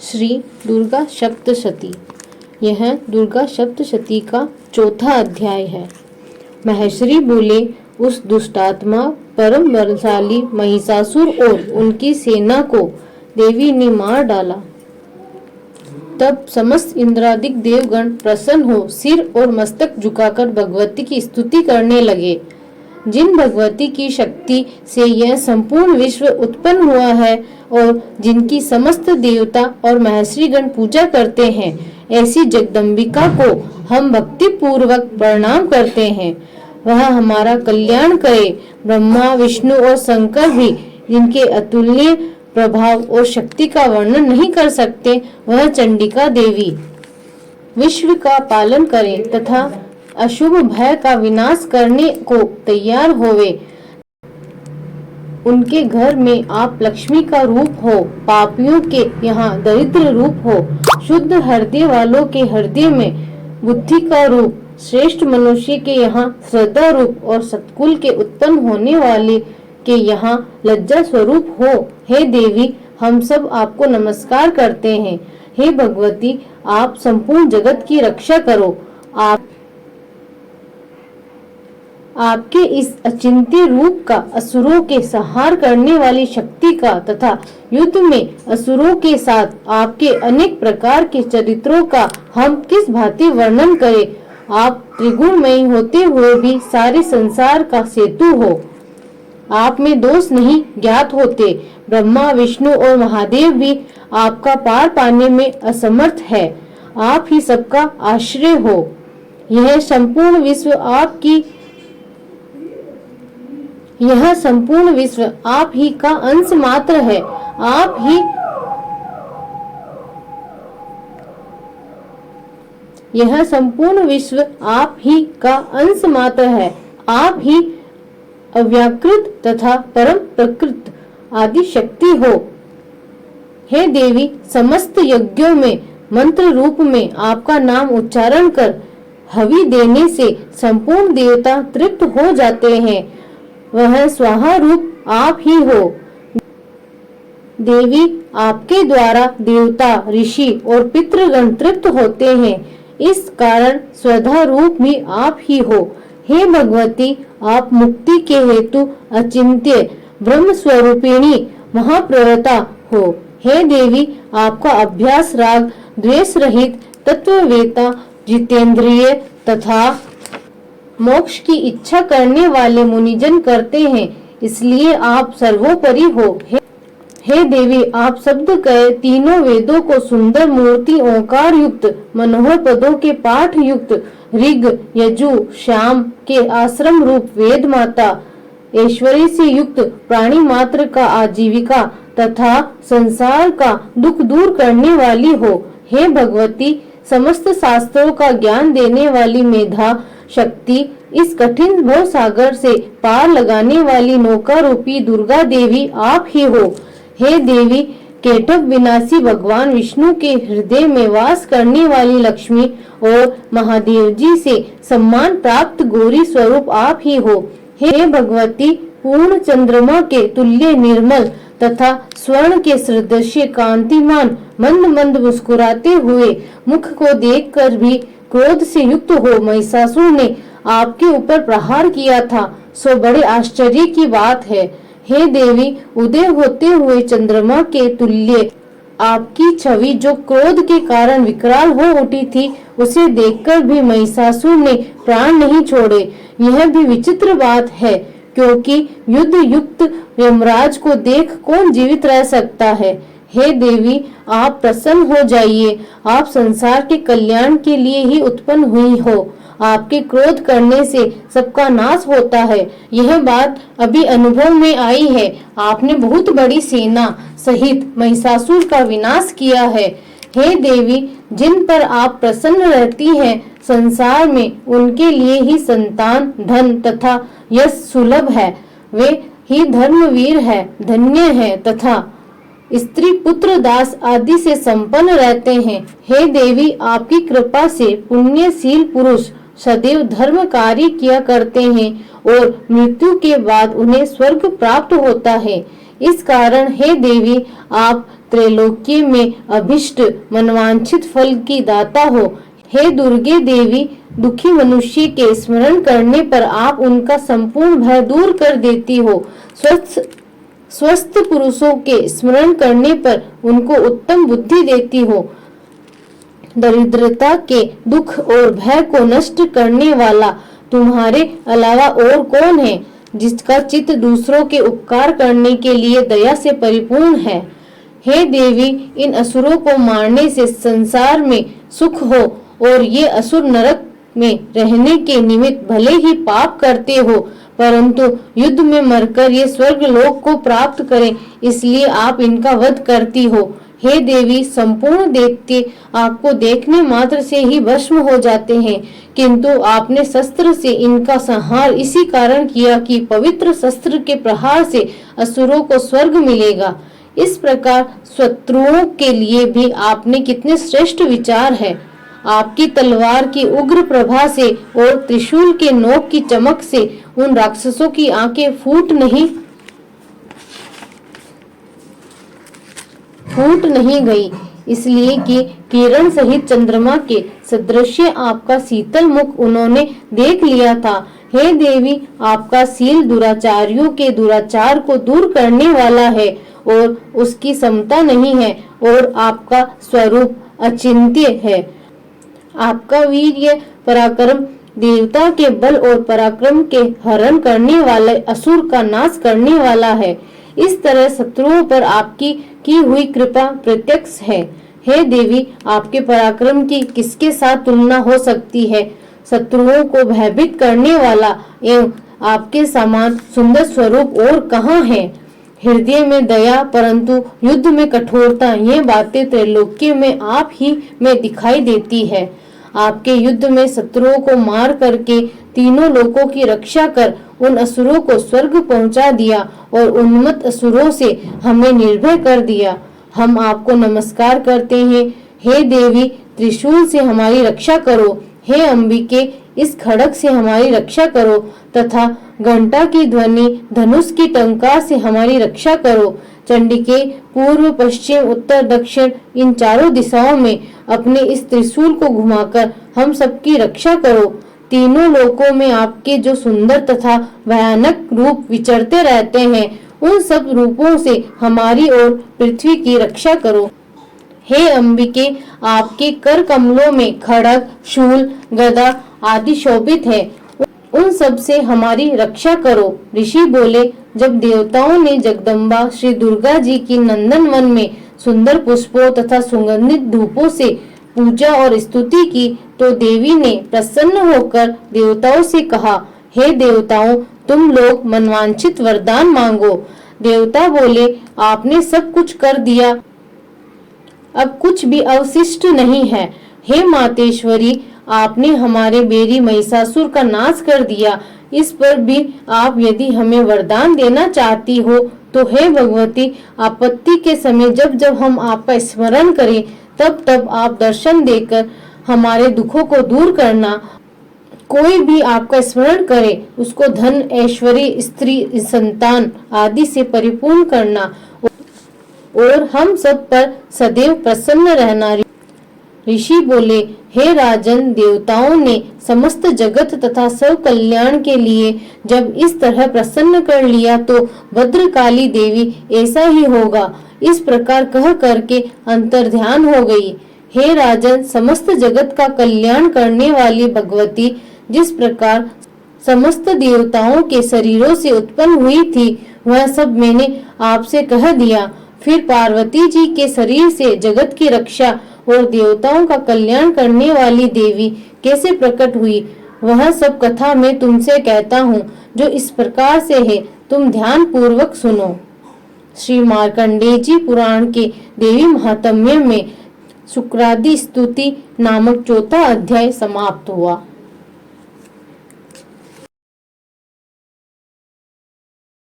श्री दुर्गा सप्तशती। यह दुर्गा सप्तशती का चौथा अध्याय है। महेश्वरी बोले, उस दुष्टात्मा परम बलशाली महिषासुर और उनकी सेना को देवी ने मार डाला। तब समस्त इंद्रादिक देवगण प्रसन्न हो सिर और मस्तक झुकाकर भगवती की स्तुति करने लगे। जिन भगवती की शक्ति से यह संपूर्ण विश्व उत्पन्न हुआ है और जिनकी समस्त देवता और महर्षिगण पूजा करते हैं, ऐसी जगदम्बिका को हम भक्ति पूर्वक प्रणाम करते हैं। वह हमारा कल्याण करे। ब्रह्मा, विष्णु और शंकर भी जिनके अतुलनीय प्रभाव और शक्ति का वर्णन नहीं कर सकते, वह चंडिका देवी विश्व का पालन करें तथा अशुभ भय का विनाश करने को तैयार होवे। उनके घर में आप लक्ष्मी का रूप हो, पापियों के यहाँ दरिद्र रूप हो, शुद्ध हृदय वालों के हृदय में बुद्धि का रूप, श्रेष्ठ मनुष्य के यहाँ श्रद्धा रूप और सत्कुल के उत्पन्न होने वाले के यहाँ लज्जा स्वरूप हो। हे देवी, हम सब आपको नमस्कार करते हैं। हे भगवती, आप संपूर्ण जगत की रक्षा करो। आपके इस अचिंत्य रूप का, असुरों के संहार करने वाली शक्ति का तथा युद्ध में असुरों के साथ आपके अनेक प्रकार के चरित्रों का हम किस भांति वर्णन करें। आप त्रिगुणमयी होते हुए भी सारे संसार का सेतु हो। आप में दोष नहीं ज्ञात होते। ब्रह्मा, विष्णु और महादेव भी आपका पार पाने में असमर्थ है। आप ही सबका आश्रय हो। यह संपूर्ण विश्व आप ही का अंश मात्र है। आप ही यह संपूर्ण विश्व आप ही का अंश मात्र है। आप ही अव्याकृत तथा परम प्रकृत आदि शक्ति हो। हे देवी, समस्त यज्ञों में मंत्र रूप में आपका नाम उच्चारण कर हवि देने से संपूर्ण देवता तृप्त हो जाते हैं। वह स्वाहा रूप आप ही हो। देवी, आपके द्वारा देवता, ऋषि और पितृगण तृप्त होते हैं। इस कारण स्वधा रूप भी आप ही हो। हे भगवती, आप मुक्ति के हेतु अचिंत्य ब्रह्म स्वरूपिणी महाप्रवता हो। हे देवी, आपका अभ्यास राग द्वेष रहित तत्ववेता, जितेंद्रिय तथा मोक्ष की इच्छा करने वाले मुनिजन करते हैं, इसलिए आप सर्वोपरि हो। हे देवी, आप शब्द कहे तीनों वेदों को सुंदर मूर्ति ओंकार युक्त मनोहर पदों के पाठ युक्त ऋग, यजु, श्याम के आश्रम रूप वेद माता, ऐश्वर्य से युक्त प्राणी मात्र का आजीविका तथा संसार का दुख दूर करने वाली हो। हे भगवती, समस्त शास्त्रों का ज्ञान देने वाली मेधा शक्ति, इस कठिन भव सागर से पार लगाने वाली नौका रूपी दुर्गा देवी आप ही हो। हे देवी, केटभ विनाशी भगवान विष्णु के हृदय में वास करने वाली लक्ष्मी और महादेव जी से सम्मान प्राप्त गौरी स्वरूप आप ही हो। हे भगवती, पूर्ण चंद्रमा के तुल्य निर्मल तथा स्वर्ण के सदृश्य कांतिमान मंद मंद मुस्कुराते हुए मुख को देखकर भी क्रोध से युक्त हो महिषासुर ने आपके ऊपर प्रहार किया था, सो बड़े आश्चर्य की बात है। हे देवी, उदय होते हुए चंद्रमा के तुल्य आपकी छवि जो क्रोध के कारण विकराल हो उठी थी, उसे देखकर भी महिषासुर ने प्राण नहीं छोड़े। यह भी विचित्र बात है, क्योंकि युद्ध युक्त यमराज को देख कौन जीवित रह सकता है। हे देवी, आप प्रसन्न हो जाइए। आप संसार के कल्याण के लिए ही उत्पन्न हुई हो। आपके क्रोध करने से सबका नाश होता है। यह बात अभी अनुभव में आई है। आपने बहुत बड़ी सेना सहित महिषासुर का विनाश किया है। हे देवी, जिन पर आप प्रसन्न रहती हैं, संसार में उनके लिए ही संतान, धन तथा यश सुलभ है। वे ही धर्मवीर है, धन्य है तथा स्त्री, पुत्र, दास आदि से संपन्न रहते हैं। हे देवी, आपकी कृपा से पुण्यशील पुरुष सदैव धर्म कार्य किया करते हैं और मृत्यु के बाद उन्हें स्वर्ग प्राप्त होता है। इस कारण हे देवी, आप त्रैलोक्य में अभिष्ट मनवांछित फल की दाता हो। हे दुर्गे देवी, दुखी मनुष्य के स्मरण करने पर आप उनका संपूर्ण भय दूर कर देती हो। स्वस्थ पुरुषों के स्मरण करने पर उनको उत्तम बुद्धि देती हो। दरिद्रता के दुख और भय को नष्ट करने वाला तुम्हारे अलावा और कौन है, जिसका चित्त दूसरों के उपकार करने के लिए दया से परिपूर्ण है। हे देवी, इन असुरों को मारने से संसार में सुख हो और ये असुर नरक में रहने के निमित्त भले ही पाप करते हो, परंतु युद्ध में मरकर ये स्वर्ग लोक को प्राप्त करें, इसलिए आप इनका वध करती हो। हे देवी, संपूर्ण दैत्य आपको देखने मात्र से ही भस्म हो जाते हैं, किंतु आपने शस्त्र से इनका संहार इसी कारण किया कि पवित्र शस्त्र के प्रहार से असुरों को स्वर्ग मिलेगा। इस प्रकार शत्रुओं के लिए भी आपने कितने श्रेष्ठ विचार है। आपकी तलवार की उग्र प्रभा से और त्रिशूल के नोक की चमक से उन राक्षसों की आंखें फूट नहीं गई, इसलिए कि किरण सहित चंद्रमा के सदृश आपका शीतल मुख उन्होंने देख लिया था। हे देवी, आपका शील दुराचारियों के दुराचार को दूर करने वाला है और उसकी समता नहीं है, और आपका स्वरूप अचिंत्य है। आपका वीर्य पराक्रम देवता के बल और पराक्रम के हरण करने वाले असुर का नाश करने वाला है। इस तरह शत्रुओं पर आपकी की हुई कृपा प्रत्यक्ष है। हे देवी, आपके पराक्रम की किसके साथ तुलना हो सकती है। शत्रुओं को भयभीत करने वाला एवं आपके समान सुंदर स्वरूप और कहाँ है। हृदय में दया परंतु युद्ध में कठोरता, ये बातें त्रैलोक्य में आप ही में दिखाई देती है। आपके युद्ध में शत्रुओं को मार करके तीनों लोकों की रक्षा कर उन असुरों को स्वर्ग पहुंचा दिया और उन्मत्त असुरों से हमें निर्भय कर दिया। हम आपको नमस्कार करते हैं। हे देवी, त्रिशूल से हमारी रक्षा करो। हे अंबिके, इस खड़ग से हमारी रक्षा करो तथा घंटा की ध्वनि धनुष की टंकार से हमारी रक्षा करो। चंडिके, पूर्व पश्चिम उत्तर दक्षिण इन चारों दिशाओं में अपने इस त्रिशूल को घुमाकर हम सबकी रक्षा करो। तीनों लोकों में आपके जो सुंदर तथा भयानक रूप विचरते रहते हैं, उन सब रूपों से हमारी और पृथ्वी की रक्षा करो। हे अंबिके, आपके कर कमलों में खड़ग, शूल, गदा आदि शोभित है, उन सब से हमारी रक्षा करो। ऋषि बोले, जब देवताओं ने जगदम्बा श्री दुर्गा जी की नंदन वन में सुंदर पुष्पों तथा सुगंधित धूपों से पूजा और स्तुति की, तो देवी ने प्रसन्न होकर देवताओं से कहा, हे देवताओं, तुम लोग मनवांछित वरदान मांगो। देवता बोले, आपने सब कुछ कर दिया, अब कुछ भी अवशिष्ट नहीं है। हे मातेश्वरी, आपने हमारे बेरी महिषासुर का नाश कर दिया। इस पर भी आप यदि हमें वरदान देना चाहती हो तो हे भगवती, आपत्ति के समय जब जब हम आपका स्मरण करें तब तब आप दर्शन देकर हमारे दुखों को दूर करना। कोई भी आपका स्मरण करे उसको धन, ऐश्वर्य, स्त्री, संतान आदि से परिपूर्ण करना और हम सब पर सदैव प्रसन्न रहना। ऋषि बोले, हे राजन, देवताओं ने समस्त जगत तथा सब कल्याण के लिए जब इस तरह प्रसन्न कर लिया तो भद्रकाली देवी ऐसा ही होगा। इस प्रकार कह करके अंतर्ध्यान हो गई। हे राजन, समस्त जगत का कल्याण करने वाली भगवती जिस प्रकार समस्त देवताओं के शरीरों से उत्पन्न हुई थी, वह सब मैंने आपसे कह दिया। फिर पार्वती जी के शरीर से जगत की रक्षा और देवताओं का कल्याण करने वाली देवी कैसे प्रकट हुई, वह सब कथा मैं तुमसे कहता हूँ, जो इस प्रकार से है, तुम ध्यान पूर्वक सुनो। श्री मार्कंडेय जी पुराण के देवी महात्म्य में शुक्रादि स्तुति नामक चौथा अध्याय समाप्त हुआ।